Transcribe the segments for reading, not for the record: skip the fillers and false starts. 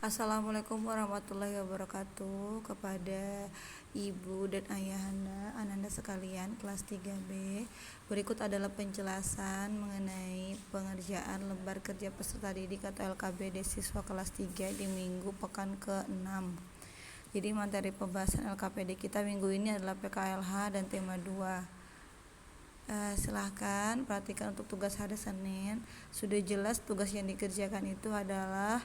Assalamualaikum warahmatullahi wabarakatuh kepada Ibu dan Ayahanda, Ananda sekalian kelas 3B. Berikut adalah penjelasan mengenai pengerjaan lembar kerja peserta didik atau LKBD siswa kelas 3 di minggu pekan ke-6. Jadi materi pembahasan LKPD kita minggu ini adalah PKLH dan tema 2. Silahkan perhatikan untuk tugas hari Senin. Sudah jelas tugas yang dikerjakan itu adalah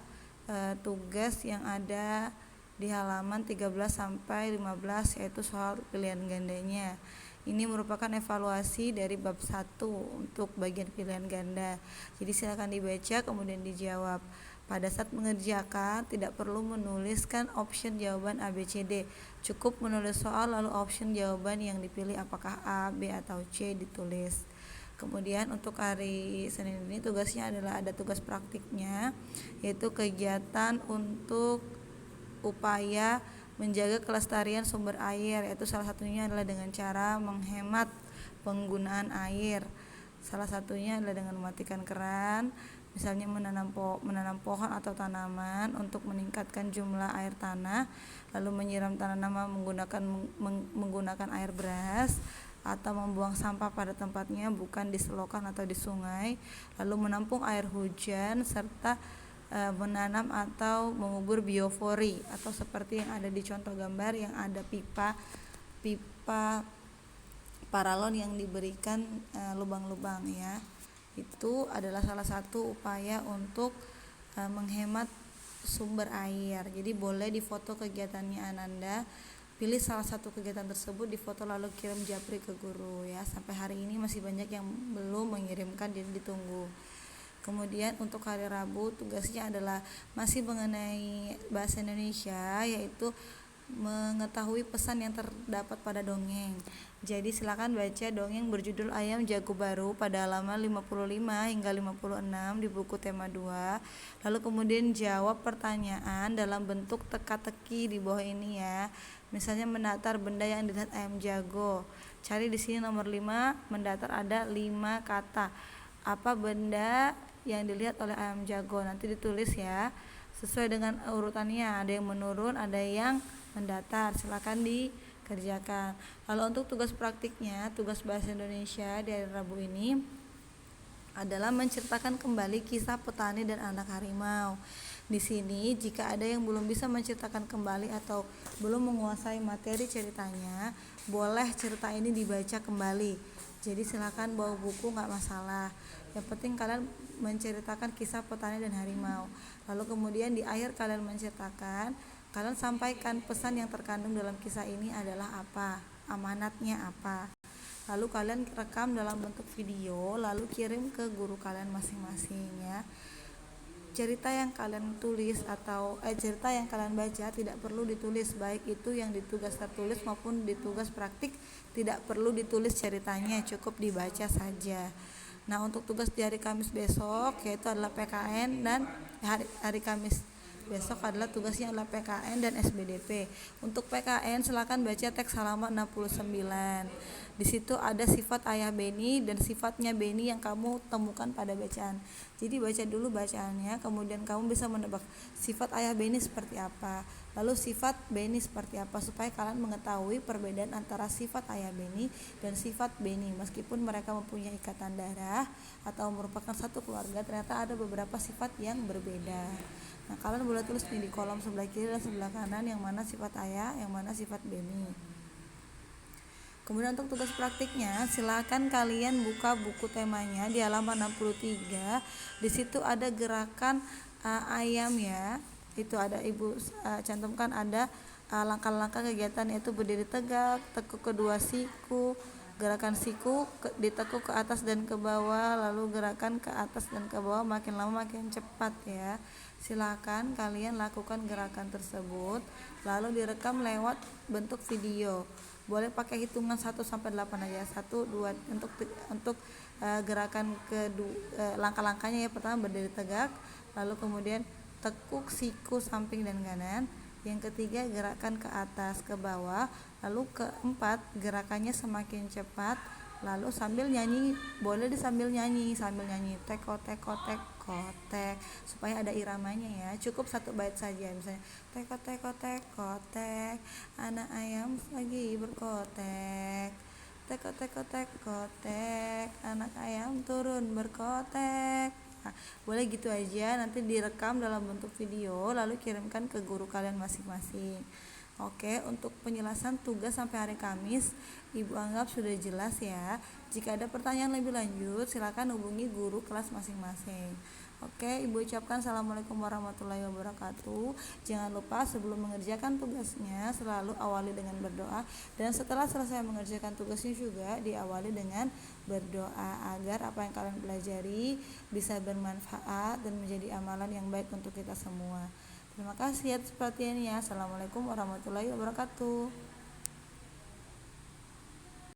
tugas yang ada di halaman 13 sampai 15, yaitu soal pilihan gandanya. Ini merupakan evaluasi dari bab 1 untuk bagian pilihan ganda. Jadi silakan dibaca kemudian dijawab. Pada saat mengerjakan tidak perlu menuliskan option jawaban A, B, C, D. Cukup menulis soal lalu option jawaban yang dipilih apakah A, B, atau C ditulis. Kemudian untuk hari Senin ini tugasnya adalah ada tugas praktiknya, yaitu kegiatan untuk upaya menjaga kelestarian sumber air, yaitu salah satunya adalah dengan cara menghemat penggunaan air. Salah satunya adalah dengan mematikan keran, misalnya menanam pohon atau tanaman untuk meningkatkan jumlah air tanah, lalu menyiram tanaman menggunakan air beras, atau membuang sampah pada tempatnya bukan di selokan atau di sungai, lalu menampung air hujan, serta menanam atau mengubur biofori, atau seperti yang ada di contoh gambar yang ada pipa paralon yang diberikan lubang-lubang ya. Itu adalah salah satu upaya untuk menghemat sumber air. Jadi boleh difoto kegiatannya Ananda, pilih salah satu kegiatan tersebut, difoto lalu kirim japri ke guru ya. Sampai hari ini masih banyak yang belum mengirimkan, jadi ditunggu. Kemudian untuk hari Rabu tugasnya adalah masih mengenai bahasa Indonesia, yaitu mengetahui pesan yang terdapat pada dongeng. Jadi silakan baca dongeng berjudul Ayam Jago Baru pada halaman 55 hingga 56 di buku tema 2. Lalu kemudian jawab pertanyaan dalam bentuk teka-teki di bawah ini ya. Misalnya mendatar benda yang dilihat ayam jago. Cari di sini nomor 5, mendatar ada 5 kata. Apa benda yang dilihat oleh ayam jago? Nanti ditulis ya. Sesuai dengan urutannya, ada yang menurun, ada yang mendatar. Silakan dikerjakan. Lalu untuk tugas praktiknya, tugas bahasa Indonesia di hari Rabu ini adalah menceritakan kembali kisah petani dan anak harimau. Di sini jika ada yang belum bisa menceritakan kembali atau belum menguasai materi ceritanya, boleh cerita ini dibaca kembali. Jadi silakan bawa buku, nggak masalah. Yang penting kalian menceritakan kisah petani dan harimau. Lalu kemudian di akhir kalian menceritakan, kalian sampaikan pesan yang terkandung dalam kisah ini adalah apa, amanatnya apa. Lalu kalian rekam dalam bentuk video, lalu kirim ke guru kalian masing-masing ya. Cerita yang kalian tulis atau cerita yang kalian baca tidak perlu ditulis, baik itu yang di tugas tertulis maupun di tugas praktik tidak perlu ditulis ceritanya, cukup dibaca saja. Nah, untuk tugas di hari Kamis besok yaitu adalah PKN, dan hari Kamis besok adalah tugasnya adalah PKN dan SBDP. Untuk PKN silakan baca teks halaman 69. Di situ ada sifat ayah Beni dan sifatnya Beni yang kamu temukan pada bacaan. Jadi baca dulu bacaannya, kemudian kamu bisa menebak sifat ayah Beni seperti apa, lalu sifat Beni seperti apa, supaya kalian mengetahui perbedaan antara sifat ayah Beni dan sifat Beni. Meskipun mereka mempunyai ikatan darah atau merupakan satu keluarga, ternyata ada beberapa sifat yang berbeda. Nah, kalian boleh tulis di kolom sebelah kiri dan sebelah kanan yang mana sifat ayah, yang mana sifat Beni. Kemudian untuk tugas praktiknya, silakan kalian buka buku temanya di halaman 63. Di situ ada gerakan ayam ya. Itu ada Ibu cantumkan, ada langkah-langkah kegiatan, yaitu berdiri tegak, tekuk kedua siku, gerakan siku ditekuk ke atas dan ke bawah, lalu gerakan ke atas dan ke bawah, makin lama makin cepat ya. Silakan kalian lakukan gerakan tersebut lalu direkam lewat bentuk video. Boleh pakai hitungan 1 sampai 8 aja. 1 2 untuk gerakan kedua, langkah-langkahnya ya. Pertama berdiri tegak, lalu kemudian tekuk siku samping dan kanan. Yang ketiga gerakan ke atas ke bawah, lalu keempat gerakannya semakin cepat Lalu sambil nyanyi, boleh sambil nyanyi teko teko teko tek, supaya ada iramanya ya. Cukup satu bait saja, misalnya teko teko teko tek, anak ayam lagi berkotek, teko teko teko tek, anak ayam turun berkotek. Nah, boleh gitu aja, nanti direkam dalam bentuk video lalu kirimkan ke guru kalian masing-masing. Oke, untuk penjelasan tugas sampai hari Kamis, Ibu anggap sudah jelas ya. Jika ada pertanyaan lebih lanjut, silakan hubungi guru kelas masing-masing. Oke, Ibu ucapkan Assalamualaikum warahmatullahi wabarakatuh. Jangan lupa sebelum mengerjakan tugasnya, selalu awali dengan berdoa. Dan setelah selesai mengerjakan tugasnya juga, diawali dengan berdoa agar apa yang kalian pelajari bisa bermanfaat dan menjadi amalan yang baik untuk kita semua. Terima kasih atas perhatiannya. Assalamualaikum warahmatullahi wabarakatuh.